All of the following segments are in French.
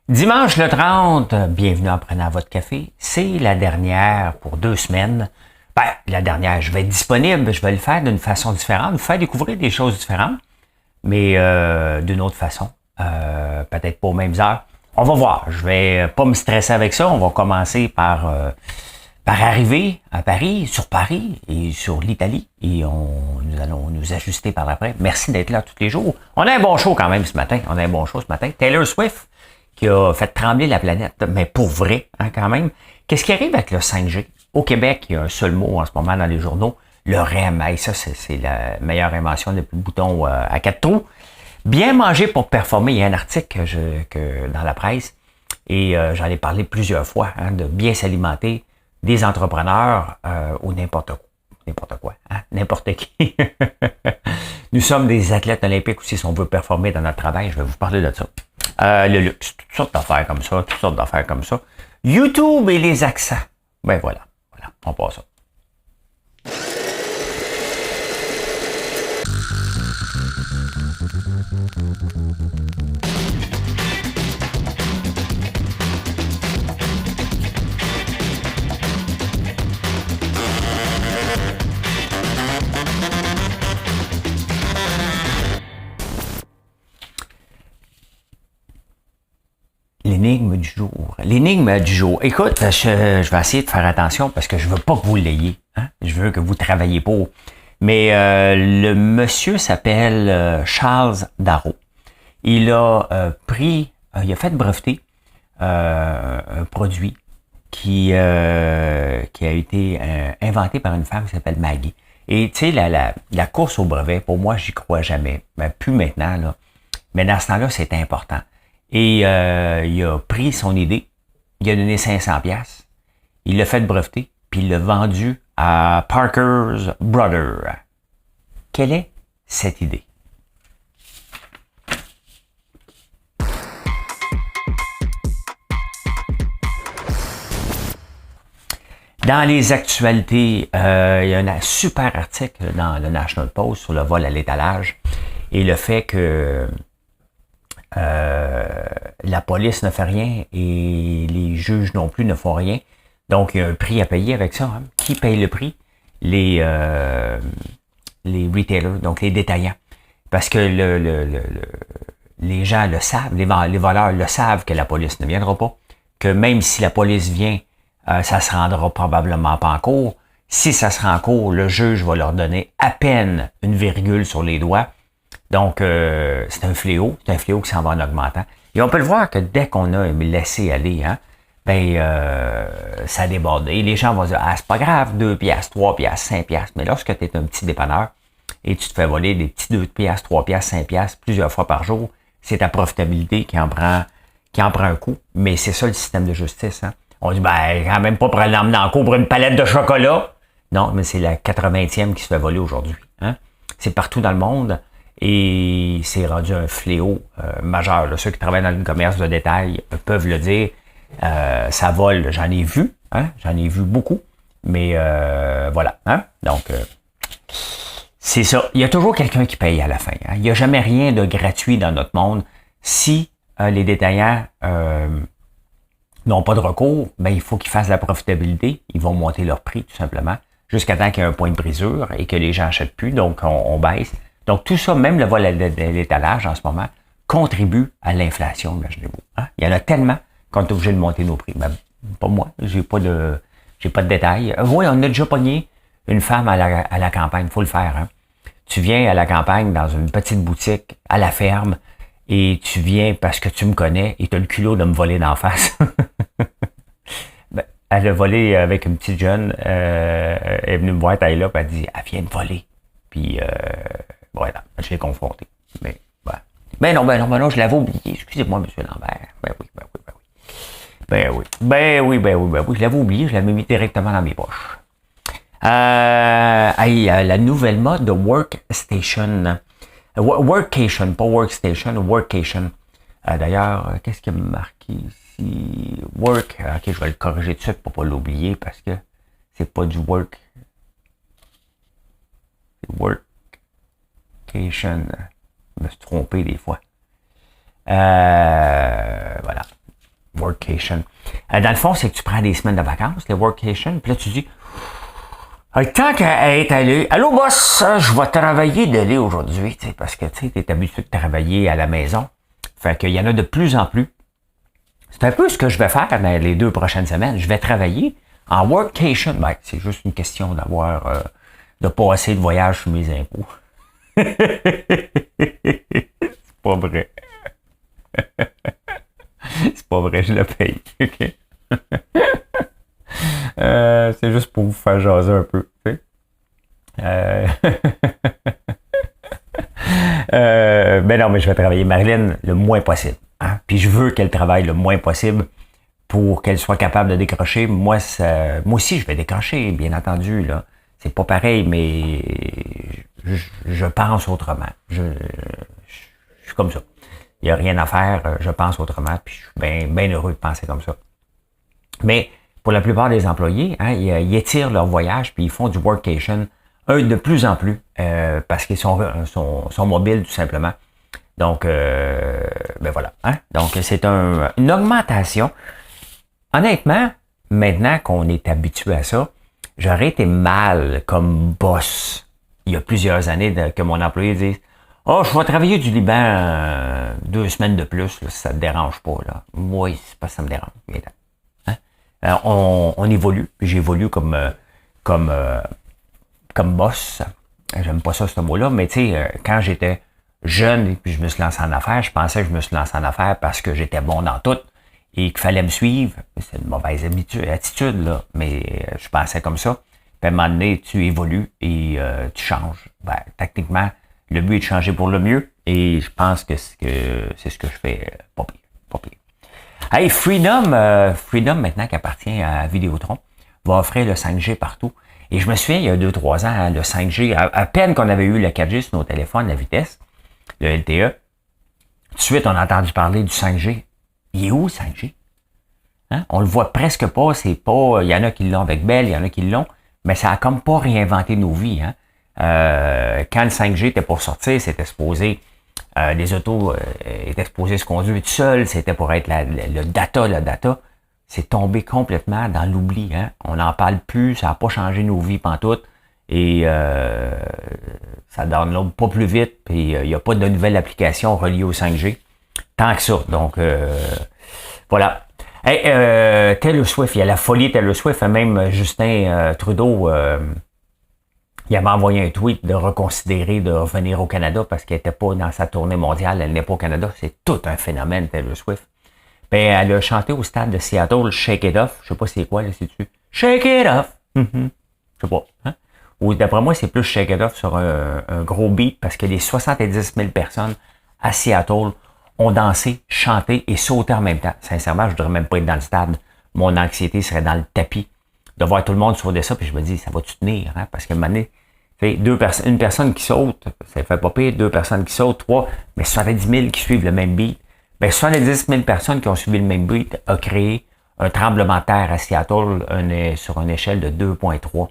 Dimanche le 30, bienvenue en prenant votre café. C'est la dernière pour 2 semaines. La dernière, je vais être disponible, je vais le faire d'une façon différente, vous faire découvrir des choses différentes, mais d'une autre façon. Peut-être pas aux mêmes heures. On va voir. Je vais pas me stresser avec ça. On va commencer par arriver à Paris et sur l'Italie. Et nous allons nous ajuster par après. Merci d'être là tous les jours. On a un bon show quand même ce matin. Taylor Swift qui a fait trembler la planète, mais pour vrai, hein, quand même. Qu'est-ce qui arrive avec le 5G? Au Québec, il y a un seul mot en ce moment dans les journaux, le REM. Hey, ça, c'est la meilleure invention depuis le bouton à 4 trous. Bien manger pour performer. Il y a un article dans la presse, et j'en ai parlé plusieurs fois, hein, de bien s'alimenter, des entrepreneurs ou n'importe quoi, hein, n'importe qui. Nous sommes des athlètes olympiques aussi si on veut performer dans notre travail. Je vais vous parler de ça. Le luxe, toutes sortes d'affaires comme ça. YouTube et les accents. Ben voilà, on passe ça. L'énigme du jour. L'énigme du jour. Écoute, je vais essayer de faire attention parce que je veux pas que vous l'ayez. Hein? Je veux que vous travailliez pour. Mais le monsieur s'appelle Charles Darrow. Il a il a fait breveter un produit qui a été inventé par une femme qui s'appelle Maggie. Et tu sais, la course au brevet, pour moi, j'y crois jamais. Ben, plus maintenant, là. Mais dans ce temps-là, c'est important. Et il a pris son idée, il a donné 500$, il l'a fait breveter, puis il l'a vendu à Parker's Brother. Quelle est cette idée? Dans les actualités, il y a un super article dans le National Post sur le vol à l'étalage et le fait que la police ne fait rien et les juges non plus ne font rien. Donc, il y a un prix à payer avec ça. Hein. Qui paye le prix? Les retailers, donc les détaillants. Parce que les gens le savent, les voleurs le savent que la police ne viendra pas, que même si la police vient, ça se rendra probablement pas en cours. Si ça se rend en cours, le juge va leur donner à peine une virgule sur les doigts. Donc, c'est un fléau qui s'en va en augmentant. Et on peut le voir que dès qu'on a laissé aller, hein, ça a débordé. Les gens vont dire, c'est pas grave, 2$, 3$, 5$. Mais lorsque tu es un petit dépanneur et tu te fais voler des petits 2$, 3$, 5$ plusieurs fois par jour, c'est ta profitabilité qui en prend un coup. Mais c'est ça le système de justice. Hein. On dit, quand même pas pour l'emmener en cours pour une palette de chocolat. Non, mais c'est la 80e qui se fait voler aujourd'hui. Hein. C'est partout dans le monde. Et c'est rendu un fléau majeur. Là. Ceux qui travaillent dans le commerce de détail peuvent le dire. Ça vole, j'en ai vu. Hein? J'en ai vu beaucoup. Mais voilà. Hein? Donc, c'est ça. Il y a toujours quelqu'un qui paye à la fin. Hein? Il n'y a jamais rien de gratuit dans notre monde. Si les détaillants n'ont pas de recours, il faut qu'ils fassent la profitabilité. Ils vont monter leur prix, tout simplement, jusqu'à temps qu'il y ait un point de brisure et que les gens n'achètent plus. Donc, on baisse. Donc, tout ça, même le vol à l'étalage en ce moment, contribue à l'inflation, imaginez-vous. Hein? Il y en a tellement qu'on est obligé de monter nos prix. Pas moi, j'ai pas de détails. Oui, on a déjà pogné une femme à la campagne, faut le faire. Hein? Tu viens à la campagne dans une petite boutique, à la ferme, et tu viens parce que tu me connais et tu as le culot de me voler d'en face. Elle a volé avec une petite jeune, elle est venue me voir, elle est là, puis elle dit, elle vient de voler. Puis, voilà, je l'ai confronté. Mais, non, je l'avais oublié. Excusez-moi, M. Lambert. Oui, je l'avais oublié, je l'avais mis directement dans mes poches. La nouvelle mode de workstation. Workation, pas workstation, workation. D'ailleurs, qu'est-ce qu'il y a marqué ici? Work. Ok, je vais le corriger tout de suite pour pas l'oublier parce que c'est pas du work. C'est workation. Je me suis trompé des fois. Voilà. workation. Dans le fond, c'est que tu prends des semaines de vacances, le workation, puis là, tu dis, tant qu'à être allé, allô boss, je vais travailler d'aller aujourd'hui, parce que tu es habitué de travailler à la maison. Fait qu'il y en a de plus en plus. C'est un peu ce que je vais faire dans les 2 prochaines semaines. Je vais travailler en workation. Ben, c'est juste une question de pas assez de voyage sur mes impôts. C'est pas vrai. C'est pas vrai, je le paye. Okay? C'est juste pour vous faire jaser un peu. Tu sais? Ben non, mais je vais travailler Marilyn le moins possible. Hein? Puis je veux qu'elle travaille le moins possible pour qu'elle soit capable de décrocher. Moi aussi, je vais décrocher, bien entendu. Là. C'est pas pareil, mais je pense autrement. Je suis comme ça. Il n'y a rien à faire, je pense autrement, puis je suis bien heureux de penser comme ça. Mais pour la plupart des employés, hein, ils étirent leur voyage, puis ils font du workation, de plus en plus, parce qu'ils sont mobiles, tout simplement. Donc, ben voilà. Hein? Donc, c'est une augmentation. Honnêtement, maintenant qu'on est habitué à ça, j'aurais été mal comme boss il y a plusieurs années que mon employé dise « Oh, je vais travailler du Liban 2 semaines de plus, là, si ça te dérange pas. » Là. Oui, c'est pas ça me dérange. Hein? On évolue. J'évolue comme boss. J'aime pas ça, ce mot-là, mais tu sais, quand j'étais jeune et puis je me suis lancé en affaires, je pensais que je me suis lancé en affaires parce que j'étais bon dans tout et qu'il fallait me suivre. C'est une mauvaise attitude, là, mais je pensais comme ça. Puis à un moment donné, tu évolues et tu changes. Ben, techniquement, le but est de changer pour le mieux et je pense que c'est ce que je fais pas pire. Hey, Freedom, maintenant qui appartient à Vidéotron, va offrir le 5G partout. Et je me souviens, il y a 2-3 ans, hein, le 5G, à peine qu'on avait eu le 4G sur nos téléphones, la vitesse, le LTE, tout de suite, on a entendu parler du 5G. Il est où, le 5G? Hein? On le voit presque pas, c'est pas... Il y en a qui l'ont avec Bell, il y en a qui l'ont, mais ça a comme pas réinventé nos vies. Hein? Quand le 5G était pour sortir, c'était supposé... les autos étaient supposées se conduire tout seul, c'était pour être le data. C'est tombé complètement dans l'oubli. Hein? On n'en parle plus, ça n'a pas changé nos vies pantoute. Et ça download pas plus vite, puis il n'y a pas de nouvelles applications reliées au 5G. Tant que ça. Donc, voilà. Hey, Taylor Swift, il y a la folie Taylor Swift, même Justin Trudeau, il avait envoyé un tweet de reconsidérer de revenir au Canada parce qu'elle n'était pas dans sa tournée mondiale, elle n'est pas au Canada. C'est tout un phénomène, Taylor Swift. Ben, elle a chanté au stade de Seattle, Shake It Off. Je sais pas c'est quoi, là, c'est-tu? Shake It Off! Je sais pas. Hein? Ou d'après moi, c'est plus Shake It Off sur un gros beat parce que les 70 000 personnes à Seattle ont dansé, chanté et sauté en même temps. Sincèrement, je voudrais même pas être dans le stade. Mon anxiété serait dans le tapis de voir tout le monde sauter ça, puis je me dis, ça va-tu tenir? Hein? Parce qu'à un moment donné, une personne qui saute, ça fait pas pire, 2 personnes qui sautent, 3, mais 70 000 qui suivent le même beat. Ben, 70 000 personnes qui ont suivi le même beat a créé un tremblement de terre à Seattle sur une échelle de 2.3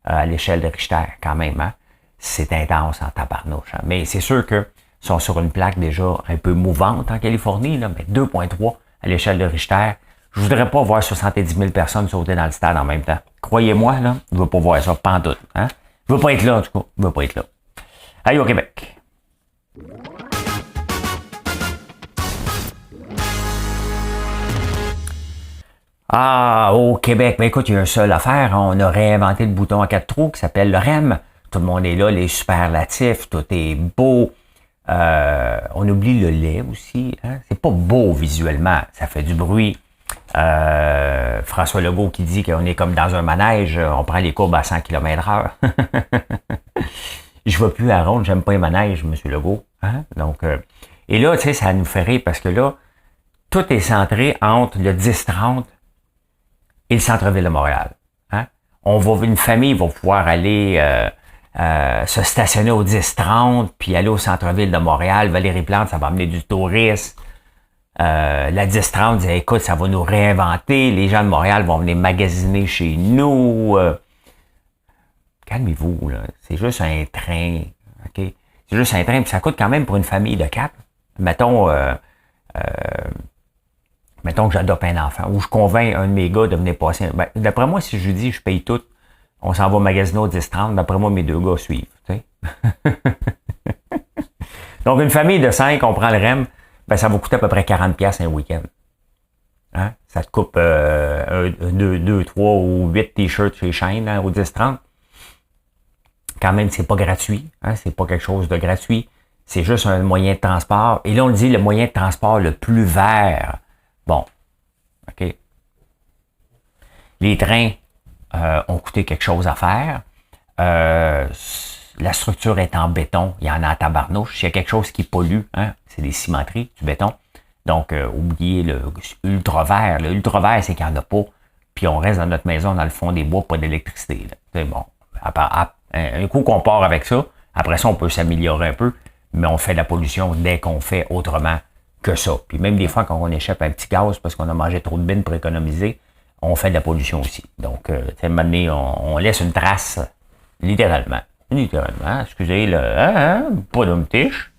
à l'échelle de Richter, quand même. Hein? C'est intense en tabarnouche. Hein? Mais c'est sûr que sont sur une plaque déjà un peu mouvante en Californie, là, mais 2.3 à l'échelle de Richter. Je voudrais pas voir 70 000 personnes sauter dans le stade en même temps. Croyez-moi, là, je veux pas voir ça, pas en doute. Hein? Je veux pas être là, en tout cas. Je veux pas être là. Allez, au Québec. Ah, au Québec, mais écoute, il y a une seule affaire. On a réinventé le bouton à 4 trous qui s'appelle le REM. Tout le monde est là, les superlatifs, tout est beau. On oublie le lait aussi. Hein? C'est pas beau visuellement, ça fait du bruit. François Legault qui dit qu'on est comme dans un manège, on prend les courbes à 100 km/h. Je vais plus à ronde, j'aime pas les manèges, M. Legault. Hein? Donc, et là, tu sais, ça nous fait rire parce que là, tout est centré entre le 10-30 et le centre-ville de Montréal. Hein? Une famille va pouvoir aller se stationner au 10-30 puis aller au centre-ville de Montréal. Valérie Plante, ça va amener du tourisme. La 10-30 disait, écoute, ça va nous réinventer. Les gens de Montréal vont venir magasiner chez nous. Calmez-vous, là. C'est juste un train. OK? C'est juste un train, puis ça coûte quand même pour une famille de 4. Mettons, Mettons que j'adopte un enfant, ou je convainc un de mes gars de venir passer. Ben, d'après moi, si je lui dis je paye tout, on s'en va magasiner au 10-30, d'après moi, mes deux gars suivent. Tu sais? Donc, une famille de 5, on prend le REM, ben, ça va coûter à peu près 40$ un week-end. Hein? Ça te coupe 2, 3 ou 8 t-shirts chez Shine hein, au 10-30. Quand même, c'est pas gratuit. Hein? C'est pas quelque chose de gratuit. C'est juste un moyen de transport. Et là, on le dit, le moyen de transport le plus vert. Bon. OK. Les trains ont coûté quelque chose à faire. La structure est en béton. Il y en a à tabarnouche. S'il y a quelque chose qui pollue, hein, c'est des cimenteries, du béton. Donc, oubliez le ultra vert. Le ultra vert, c'est qu'il n'y en a pas. Puis on reste dans notre maison, dans le fond des bois, pas d'électricité. C'est bon. Un coup qu'on part avec ça, après ça, on peut s'améliorer un peu, mais on fait de la pollution dès qu'on fait autrement que ça. Puis même des fois, quand on échappe un petit gaz parce qu'on a mangé trop de bines pour économiser, on fait de la pollution aussi. Donc, à un moment donné, on laisse une trace, littéralement. Littéralement, excusez, pas de tiche,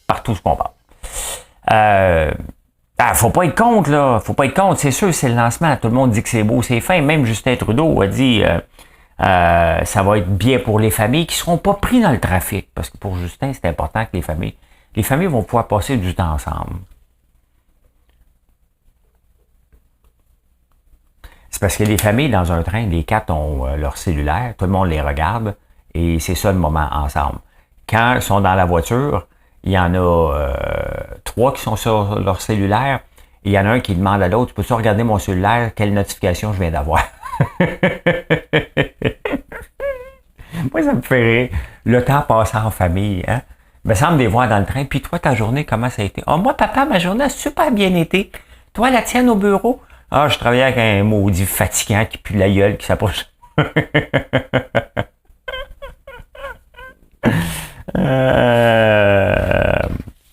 partout ce qu'on parle. Faut pas être contre, là. Faut pas être contre. C'est sûr, c'est le lancement. Tout le monde dit que c'est beau, c'est fin. Même Justin Trudeau a dit ça va être bien pour les familles qui seront pas pris dans le trafic. Parce que pour Justin, c'est important que les familles vont pouvoir passer du temps ensemble. C'est parce que les familles, dans un train, les 4 ont leur cellulaire, tout le monde les regarde, et c'est ça le moment ensemble. Quand ils sont dans la voiture, il y en a 3 qui sont sur leur cellulaire, et il y en a un qui demande à l'autre, peux-tu regarder mon cellulaire, quelle notification je viens d'avoir? Moi, ça me fait rire. Le temps passé en famille, hein? Il me semble les voir dans le train. Puis toi, ta journée, comment ça a été? Ah, moi, papa, ma journée a super bien été. Toi, la tienne au bureau? Ah, je travaillais avec un maudit fatigant qui pue la gueule, qui s'approche. Il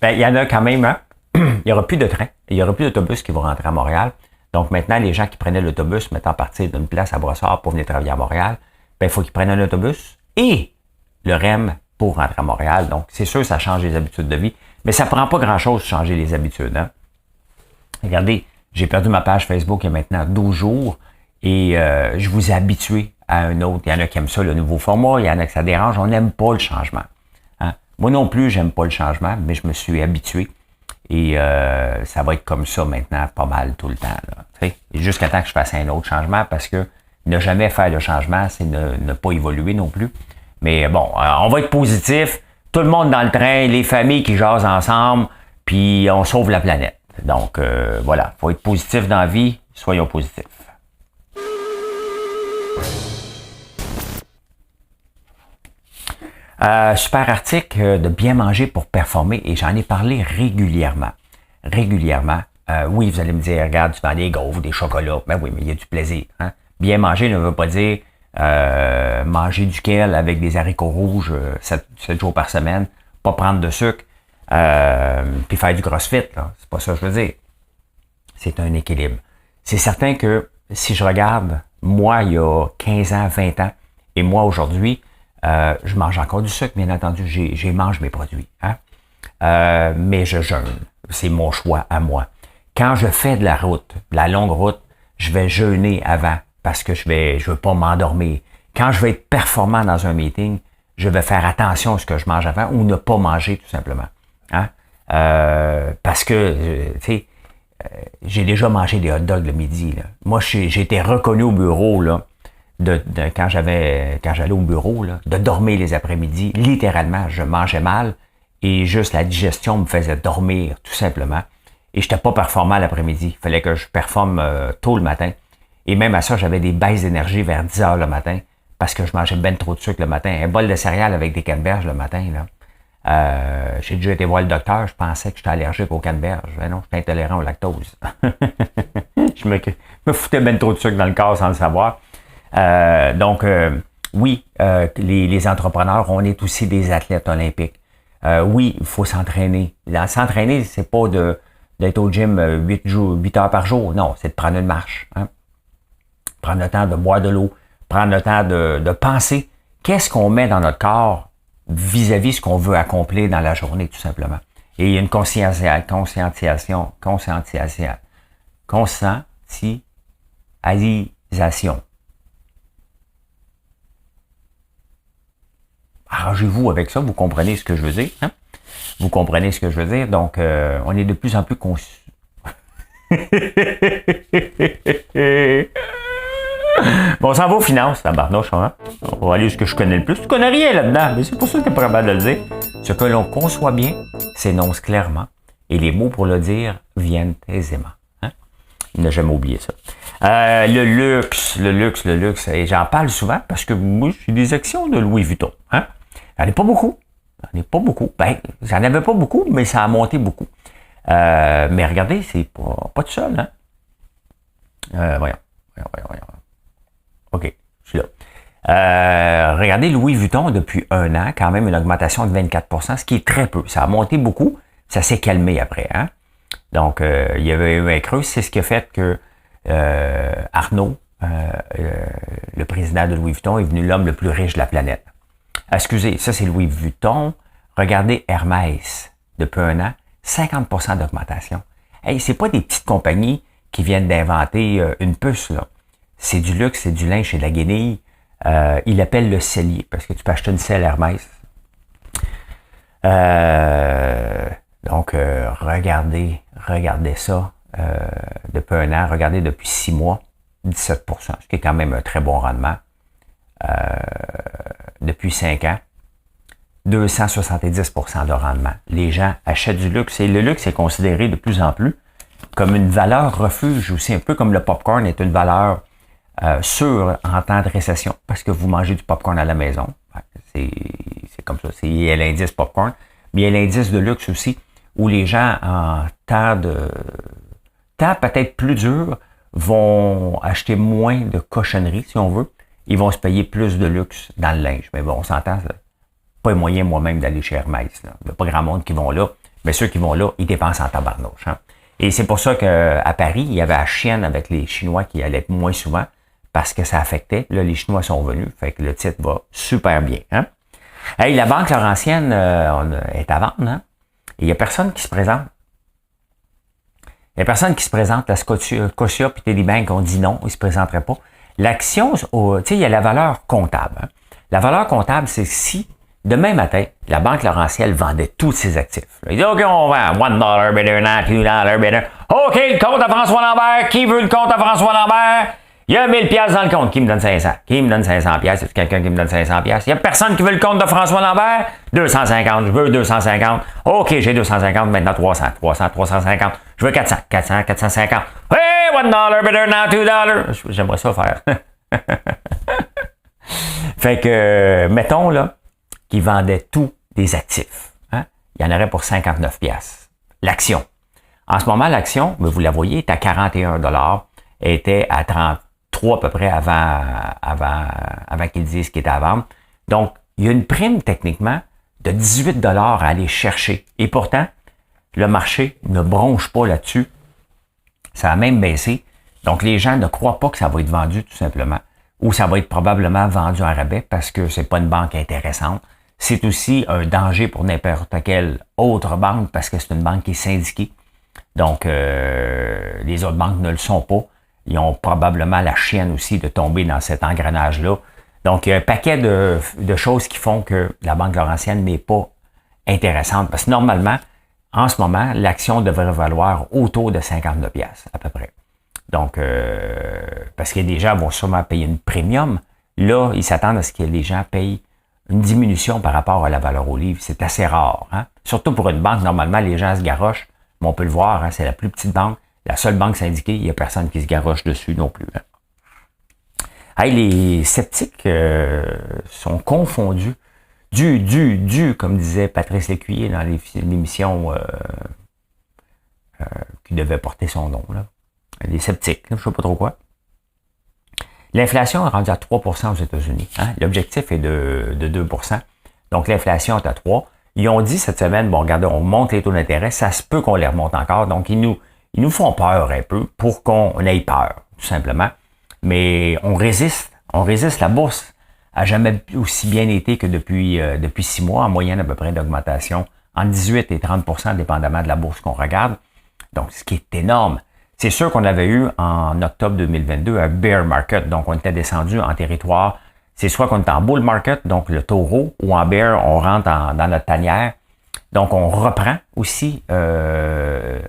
y en a quand même, hein? Il n'y aura plus de train. Il n'y aura plus d'autobus qui vont rentrer à Montréal. Donc maintenant, les gens qui prenaient l'autobus, mettant partir d'une place à Brossard pour venir travailler à Montréal, il faut qu'ils prennent un autobus et le REM pour rentrer à Montréal. Donc, c'est sûr, ça change les habitudes de vie. Mais ça prend pas grand-chose de changer les habitudes. Hein? Regardez, j'ai perdu ma page Facebook il y a maintenant 12 jours et je vous ai habitué à un autre. Il y en a qui aiment ça, le nouveau format. Il y en a qui ça dérange. On n'aime pas le changement. Hein? Moi non plus, j'aime pas le changement, mais je me suis habitué. Et ça va être comme ça maintenant, pas mal tout le temps. Là, jusqu'à temps que je fasse un autre changement, parce que ne jamais faire de changement, c'est ne pas évoluer non plus. Mais bon, on va être positif. Tout le monde dans le train, les familles qui jasent ensemble, puis on sauve la planète. Donc voilà, faut être positif dans la vie, soyons positifs. Super article de bien manger pour performer et j'en ai parlé régulièrement. Oui, vous allez me dire, regarde, tu vends des gaufres, des chocolats. Ben oui, mais il y a du plaisir. Hein? Bien manger ne veut pas dire manger du kale avec des haricots rouges 7 jours par semaine, pas prendre de sucre, puis faire du crossfit. Là. C'est pas ça que je veux dire. C'est un équilibre. C'est certain que si je regarde, moi, il y a 15 ans, 20 ans, et moi, aujourd'hui, je mange encore du sucre, bien entendu, j'ai mange mes produits. Hein? Mais je jeûne. C'est mon choix à moi. Quand je fais de la route, de la longue route, je vais jeûner avant parce que je veux pas m'endormir. Quand je vais être performant dans un meeting, je vais faire attention à ce que je mange avant ou ne pas manger tout simplement. Hein? Parce que, tu sais, j'ai déjà mangé des hot dogs le midi. Là. Moi, j'ai été reconnu au bureau là, quand j'allais au bureau, là, de dormir les après-midi. Littéralement, je mangeais mal et juste la digestion me faisait dormir tout simplement. Et je n'étais pas performant l'après-midi. Il fallait que je performe tôt le matin. Et même à ça, j'avais des baisses d'énergie vers 10 heures le matin parce que je mangeais ben trop de sucre le matin. Un bol de céréales avec des canneberges le matin. Là. J'ai déjà été voir le docteur. Je pensais que j'étais allergique aux canneberges. Ben non, j'étais intolérant au lactose. Je me foutais ben trop de sucre dans le corps sans le savoir. Donc, oui, les entrepreneurs, on est aussi des athlètes olympiques. Oui, il faut s'entraîner. S'entraîner, c'est pas d'être au gym 8 heures par jour. Non, c'est de prendre une marche. Hein? Prendre le temps de boire de l'eau. Prendre le temps de penser qu'est-ce qu'on met dans notre corps vis-à-vis ce qu'on veut accomplir dans la journée, tout simplement. Et il y a une conscientisation conscientisation. Arrangez-vous avec ça, vous comprenez ce que je veux dire. Hein? Vous comprenez ce que je veux dire. Donc, on est de plus en plus conscient. Bon, on s'en va aux finances, tabarnouche, hein? On va aller ce que je connais le plus. Tu connais rien là-dedans, mais c'est pour ça que tu es pas capable de le dire. Ce que l'on conçoit bien s'énonce clairement, et les mots pour le dire viennent aisément. Hein? Il n'a jamais oublié ça. Le luxe, et j'en parle souvent parce que moi, j'ai des actions de Louis Vuitton. Hein? J'en ai pas beaucoup. Ben, j'en avais pas beaucoup, mais ça a monté beaucoup. Mais regardez, c'est pas tout seul. Hein? Voyons. OK, je suis là. Regardez Louis Vuitton depuis 1 an, quand même une augmentation de 24%, ce qui est très peu. Ça a monté beaucoup, ça s'est calmé après. Hein? Donc, il y avait eu un creux. C'est ce qui a fait que Arnaud, le président de Louis Vuitton, est devenu l'homme le plus riche de la planète. Excusez, ça c'est Louis Vuitton. Regardez Hermès, depuis 1 an, 50% d'augmentation. Hey, c'est pas des petites compagnies qui viennent d'inventer une puce, là. C'est du luxe, c'est du linge, c'est de la guenille. Il appelle le cellier, parce que tu peux acheter une selle Hermès. Donc, regardez ça depuis 1 an. Regardez depuis 6 mois, 17%, ce qui est quand même un très bon rendement. Depuis 5 ans, 270% de rendement. Les gens achètent du luxe et le luxe est considéré de plus en plus comme une valeur refuge aussi, un peu comme le popcorn est une valeur sûre en temps de récession parce que vous mangez du popcorn à la maison. C'est comme ça. Il y a l'indice popcorn, mais il y a l'indice de luxe aussi où les gens en temps peut-être plus dur vont acheter moins de cochonneries si on veut. Ils vont se payer plus de luxe dans le linge. Mais bon, on s'entend, c'est pas moyen moi-même d'aller chez Hermès. Là. Il n'y a pas grand monde qui vont là, mais ceux qui vont là, ils dépensent en tabarnouche. Hein. Et c'est pour ça qu'à Paris, il y avait la chienne avec les Chinois qui allaient moins souvent parce que ça affectait. Là, les Chinois sont venus, fait que le titre va super bien. Hein. Hey, la Banque Laurentienne est à vendre, hein? Et il n'y a personne qui se présente. Il n'y a personne qui se présente. La Scotia et Télébank ont dit non, ils ne se présenteraient pas. L'action, tu sais, il y a la valeur comptable. Hein. La valeur comptable, c'est si, demain matin, la Banque Laurentienne vendait tous ses actifs. Ils disent, OK, on vend $1 bidder, $2 bidder. OK, le compte à François Lambert. Qui veut le compte à François Lambert? Il y a 1000 pièces dans le compte. Qui me donne 500? Qui me donne 500 pièces? C'est quelqu'un qui me donne 500 pièces? Il y a personne qui veut le compte de François Lambert? 250. Je veux 250. OK, j'ai 250. Maintenant 300. 350. Je veux 400. 450. Hey, $1 bidder, now $2. J'aimerais ça faire. Fait que, mettons, là, qu'ils vendaient tous des actifs. Hein? Il y en aurait pour 59 pièces. L'action. En ce moment, l'action, vous la voyez, est à 41 $. Elle était à 33 à peu près avant qu'ils disent qu'il était à vendre. Donc, il y a une prime techniquement de 18 $ à aller chercher. Et pourtant, le marché ne bronche pas là-dessus. Ça a même baissé. Donc, les gens ne croient pas que ça va être vendu tout simplement. Ou ça va être probablement vendu en rabais parce que c'est pas une banque intéressante. C'est aussi un danger pour n'importe quelle autre banque parce que c'est une banque qui est syndiquée. Donc, les autres banques ne le sont pas. Ils ont probablement la chienne aussi de tomber dans cet engrenage-là. Donc, il y a un paquet de choses qui font que la Banque Laurentienne n'est pas intéressante. Parce que normalement, en ce moment, l'action devrait valoir autour de 52 pièces à peu près. Donc, parce que les gens vont sûrement payer une premium. Là, ils s'attendent à ce que les gens payent une diminution par rapport à la valeur au livre. C'est assez rare. Hein? Surtout pour une banque, normalement, les gens se garochent. Mais on peut le voir, hein, c'est la plus petite banque. La seule banque syndiquée, il n'y a personne qui se garoche dessus non plus. Hein. Hey, les sceptiques sont confondus. Comme disait Patrice Lécuyer dans l'émission qui devait porter son nom. Là. Les sceptiques, je ne sais pas trop quoi. L'inflation est rendue à 3% aux États-Unis. Hein? L'objectif est de 2%. Donc, l'inflation est à 3%. Ils ont dit cette semaine, bon, regardez, on monte les taux d'intérêt, ça se peut qu'on les remonte encore. Donc, ils nous font peur un peu pour qu'on ait peur, tout simplement. Mais on résiste. La bourse a jamais aussi bien été que depuis 6 mois, en moyenne à peu près d'augmentation, entre 18 et 30%, dépendamment de la bourse qu'on regarde. Donc, ce qui est énorme. C'est sûr qu'on avait eu en octobre 2022 un bear market, donc on était descendu en territoire. C'est soit qu'on est en bull market, donc le taureau, ou en bear, on rentre dans notre tanière. Donc on reprend aussi le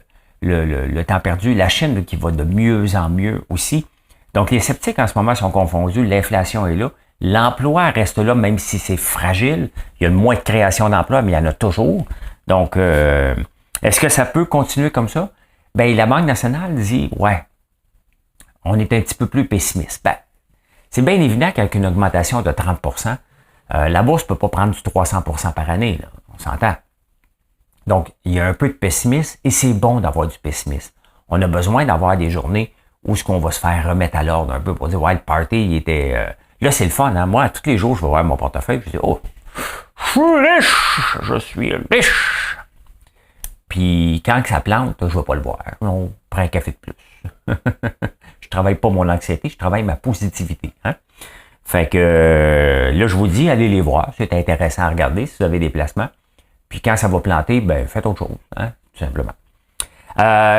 temps perdu. La Chine qui va de mieux en mieux aussi. Donc les sceptiques en ce moment sont confondus. L'inflation est là. L'emploi reste là, même si c'est fragile. Il y a moins de création d'emplois, mais il y en a toujours. Donc, est-ce que ça peut continuer comme ça? Ben, la Banque nationale dit, ouais, on est un petit peu plus pessimiste. Ben, c'est bien évident qu'avec une augmentation de 30%, la bourse ne peut pas prendre du 300% par année, là. On s'entend. Donc, il y a un peu de pessimisme et c'est bon d'avoir du pessimisme. On a besoin d'avoir des journées où ce qu'on va se faire remettre à l'ordre un peu pour dire, ouais, le party, il était... Là, c'est le fun, hein? Moi, tous les jours, je vais voir mon portefeuille et je dis, oh, je suis riche. Puis, quand ça plante, je ne vais pas le voir. On prend un café de plus. Je travaille pas mon anxiété, je travaille ma positivité. Hein? Fait que, là, je vous dis, allez les voir. C'est intéressant à regarder si vous avez des placements. Puis, quand ça va planter, ben, faites autre chose, hein? Tout simplement.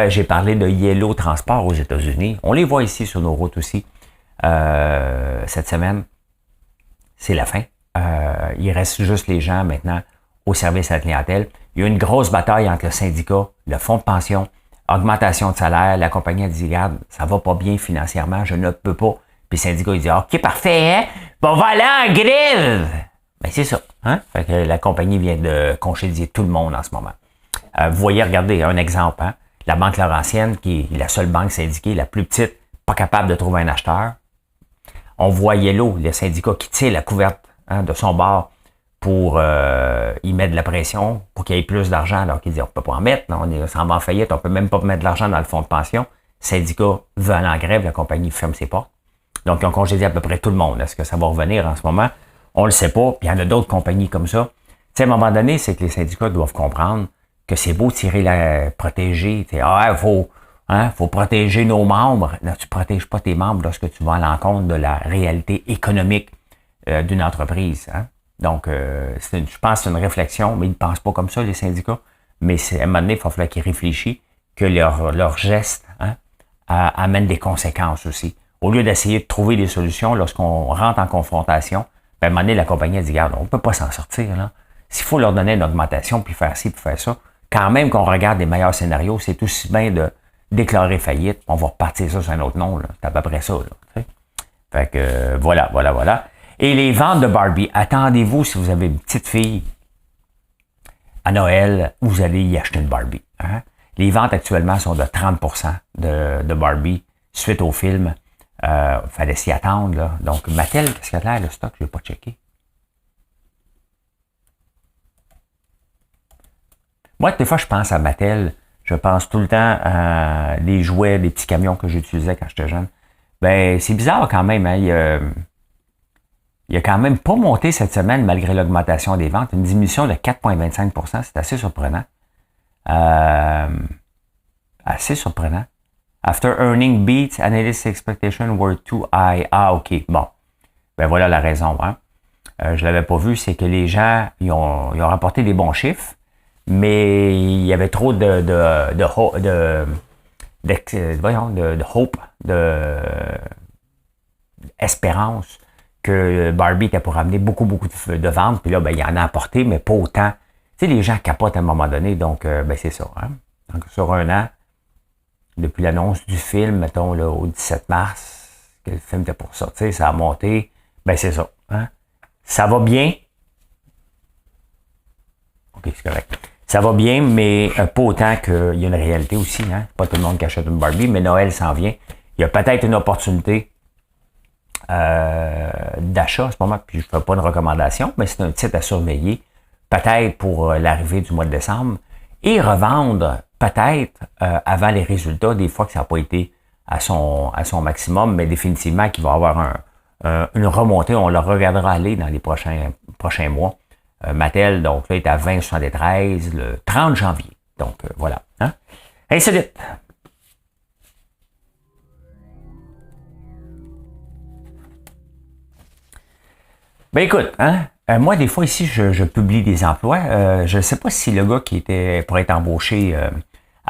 J'ai parlé de Yellow Transport aux États-Unis. On les voit ici sur nos routes aussi. Cette semaine, c'est la fin. Il reste juste les gens maintenant au service à la clientèle. Il y a une grosse bataille entre le syndicat, le fonds de pension, augmentation de salaire. La compagnie a dit, regarde, ça va pas bien financièrement, je ne peux pas. Puis le syndicat, il dit, OK, parfait, hein? Bon, on va aller en grève! Ben, c'est ça, hein? Fait que la compagnie vient de congédier tout le monde en ce moment. Vous voyez, regardez, un exemple, hein? La Banque Laurentienne, qui est la seule banque syndiquée, la plus petite, pas capable de trouver un acheteur. On voit Yellow, le syndicat qui tire la couverte, hein, de son bord pour y mettre de la pression, pour qu'il y ait plus d'argent, alors qu'il dit on peut pas en mettre, non, on s'en va en faillite, on peut même pas mettre de l'argent dans le fonds de pension. Le syndicat veut aller en grève, la compagnie ferme ses portes. Donc, ils ont congédié à peu près tout le monde. Est-ce que ça va revenir en ce moment? On le sait pas. Puis, il y en a d'autres compagnies comme ça. Tu sais, à un moment donné, c'est que les syndicats doivent comprendre que c'est beau tirer protéger. Faut protéger nos membres. Non, tu protèges pas tes membres lorsque tu vas à l'encontre de la réalité économique d'une entreprise. Hein? Donc, je pense que c'est une réflexion, mais ils ne pensent pas comme ça, les syndicats. Mais à un moment donné, il va falloir qu'ils réfléchissent que leur geste, hein, amène des conséquences aussi. Au lieu d'essayer de trouver des solutions lorsqu'on rentre en confrontation, ben, à un moment donné, la compagnie a dit, regarde, on ne peut pas s'en sortir. Là. S'il faut leur donner une augmentation, puis faire ci, puis faire ça, quand même qu'on regarde les meilleurs scénarios, c'est aussi bien de déclarer faillite, on va repartir ça sur un autre nom. Là. C'est à peu près ça. Là, t'sais. Fait que voilà. Et les ventes de Barbie, attendez-vous si vous avez une petite fille à Noël, vous allez y acheter une Barbie. Hein? Les ventes actuellement sont de 30% de Barbie suite au film. Fallait s'y attendre. Là. Donc, Mattel, qu'est-ce qu'il y a l'air, le stock? Je ne l'ai pas checké. Moi, des fois, je pense à Mattel. Je pense tout le temps à des jouets, des petits camions que j'utilisais quand j'étais jeune. Ben, c'est bizarre quand même. Hein? Il a quand même pas monté cette semaine malgré l'augmentation des ventes. Une diminution de 4,25%. C'est assez surprenant. Assez surprenant. After earning beats, analyst expectations were too high. Ah, OK. Bon. Ben voilà la raison. Hein? Je l'avais pas vu. C'est que les gens, ils ont rapporté des bons chiffres, mais il y avait trop de hope, d'espérance que Barbie était pour amener beaucoup de ventes. Puis là, ben, il en a apporté, mais pas autant. Tu sais, les gens capotent à un moment donné. Donc, ben, c'est ça. Hein? Donc, sur un an, depuis l'annonce du film, mettons, là, au 17 mars, que le film était pour sortir, ça a monté. Ben, c'est ça. Hein? Ça va bien. OK, c'est correct. Ça va bien, mais pas autant qu'il y a une réalité aussi. Hein? Pas tout le monde qui achète une Barbie, mais Noël s'en vient. Il y a peut-être une opportunité d'achat à ce moment. Puis je ne fais pas une recommandation, mais c'est un titre à surveiller. Peut-être pour l'arrivée du mois de décembre. Et revendre peut-être avant les résultats, des fois que ça n'a pas été à son maximum, mais définitivement qu'il va y avoir une remontée. On le regardera aller dans les prochains mois. Mattel, donc là, est à 20,73 le 30 janvier. Donc, voilà. Hein? Insolite. Ben écoute, hein? Moi, des fois, ici, je publie des emplois. Je ne sais pas si le gars qui était pour être embauché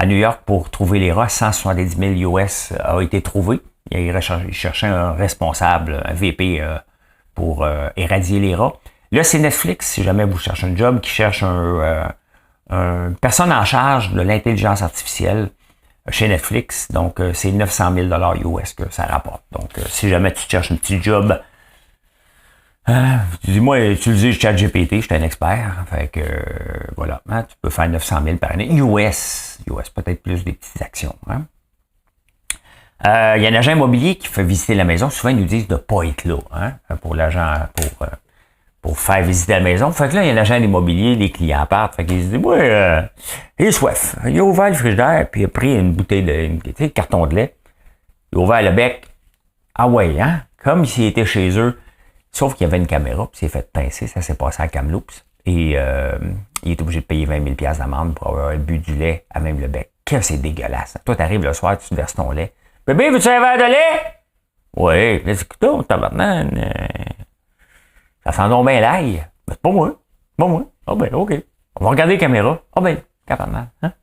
À New York, pour trouver les rats, 170 000 US a été trouvé. Il cherchait un responsable, un VP pour éradier les rats. Là, c'est Netflix, si jamais vous cherchez un job, qui cherche une personne en charge de l'intelligence artificielle chez Netflix. Donc, c'est 900 000 US que ça rapporte. Donc, si jamais tu cherches un petit job, dis-moi, utiliser ChatGPT, je suis un expert. Fait que, voilà, hein, tu peux faire 900 000 par année. US, peut-être plus des petites actions. Hein. Il y a un agent immobilier qui fait visiter la maison. Souvent, ils nous disent de ne pas être là, hein, pour l'agent, pour faire visiter la maison. Fait que là, il y a l'agent immobilier, les clients partent. Fait qu'ils se disent, ouais, il est soif. Il a ouvert le frigidaire, puis il a pris une bouteille de carton de lait. Il a ouvert le bec. Ah ouais, hein? Comme s'il était chez eux. Sauf qu'il y avait une caméra, puis il s'est fait pincer. Ça s'est passé à Kamloops. Et il est obligé de payer 20 000 $ d'amende pour avoir bu du lait à même le bec. Que c'est dégueulasse. Toi, t'arrives le soir, tu te verses ton lait. Bébé, veux-tu un verre de lait? Oui. Mais écoute, tabarnak, ça sent donc bien l'ail. Mais c'est pas moi. Pas moi. Ah ben, OK. On va regarder les caméras. Ah ben, tabarnak. Hein?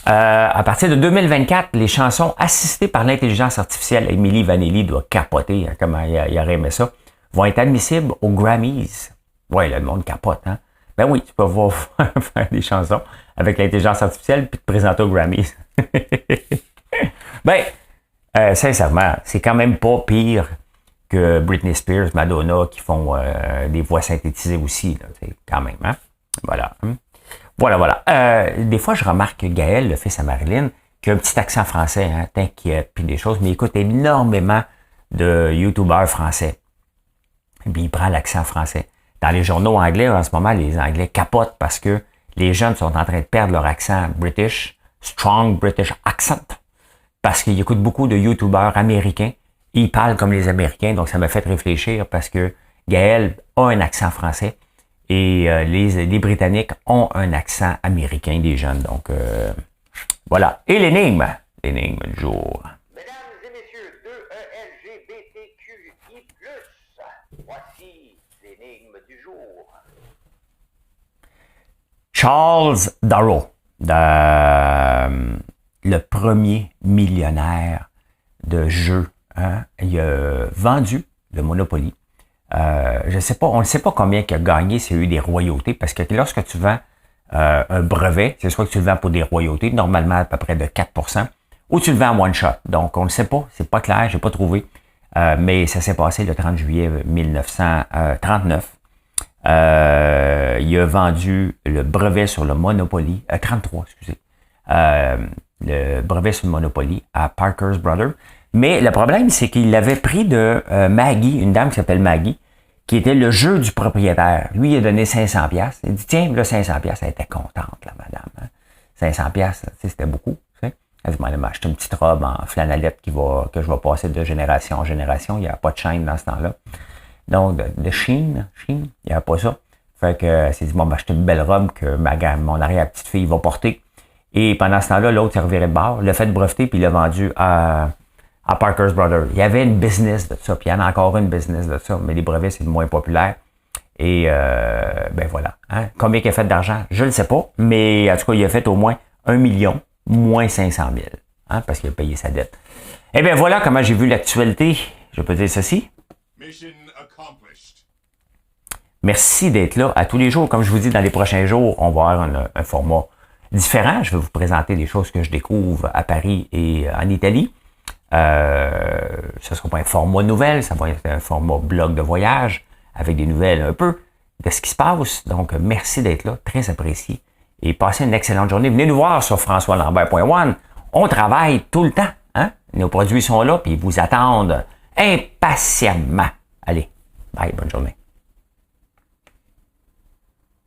À partir de 2024, les chansons assistées par l'intelligence artificielle, Emily Vanelli doit capoter, hein, comment il aurait aimé ça, vont être admissibles aux Grammys. Ouais, le monde capote, hein. Ben oui, tu peux voir faire des chansons avec l'intelligence artificielle puis te présenter aux Grammys. Ben, sincèrement, c'est quand même pas pire que Britney Spears, Madonna, qui font des voix synthétisées aussi, là, quand même, hein. Voilà. Hein? Voilà. Des fois, je remarque que Gaël, le fils à Marilyn, qui a un petit accent français, hein, t'inquiète, puis des choses, mais il écoute énormément de YouTubeurs français. Et puis, il prend l'accent français. Dans les journaux anglais, en ce moment, les Anglais capotent parce que les jeunes sont en train de perdre leur accent British, strong British accent, parce qu'ils écoutent beaucoup de YouTubeurs américains. Ils parlent comme les Américains, donc ça m'a fait réfléchir parce que Gaël a un accent français. Et les Britanniques ont un accent américain des jeunes. Donc, voilà. Et l'énigme du jour. Mesdames et messieurs, 2ELGBTQI+, voici l'énigme du jour. Charles Darrow, le premier millionnaire de jeux, hein, il a vendu le Monopoly. Je sais pas, on ne sait pas combien qu'il a gagné s'il y a eu des royautés, parce que lorsque tu vends un brevet, c'est soit que tu le vends pour des royautés, normalement à peu près de 4%, ou tu le vends en one shot. Donc, on ne sait pas, c'est pas clair, j'ai pas trouvé. Mais ça s'est passé le 30 juillet 1939. Il a vendu le brevet sur le Monopoly, 33, excusez. Le brevet sur le Monopoly à Parker's Brothers. Mais le problème, c'est qu'il l'avait pris de Maggie, une dame qui s'appelle Maggie, qui était le jeu du propriétaire. Lui, il a donné 500$. Il dit, tiens, là, 500$. Elle était contente, la madame. Hein? 500$, c'était beaucoup. Tu sais? Elle dit, m'a acheté une petite robe en flanellette que je vais passer de génération en génération. Il n'y a pas de chaîne dans ce temps-là. Donc, de Shein, il n'y avait pas ça. Fait que, elle s'est dit, bon, acheté une belle robe que mon arrière-petite-fille va porter. Et pendant ce temps-là, l'autre s'est reviré de bord, l'a fait breveter, puis il l'a vendu à Parker's Brothers. Il y avait une business de ça, puis il y en a encore une business de ça, mais les brevets, c'est le moins populaire. Et ben voilà. Hein. Combien il a fait d'argent? Je ne le sais pas, mais en tout cas, il a fait au moins 1 million, moins 500 000, hein, parce qu'il a payé sa dette. Eh bien voilà comment j'ai vu l'actualité. Je peux dire ceci. Mission accomplished. Merci d'être là à tous les jours. Comme je vous dis, dans les prochains jours, on va avoir un format différent. Je vais vous présenter des choses que je découvre à Paris et en Italie. Ce ne sera pas un format nouvelle, ça va être un format blog de voyage avec des nouvelles un peu de ce qui se passe. Donc, merci d'être là, très apprécié. Et passez une excellente journée. Venez nous voir sur françoislambert.one. On travaille tout le temps. Hein? Nos produits sont là, puis ils vous attendent impatiemment. Allez, bye, bonne journée.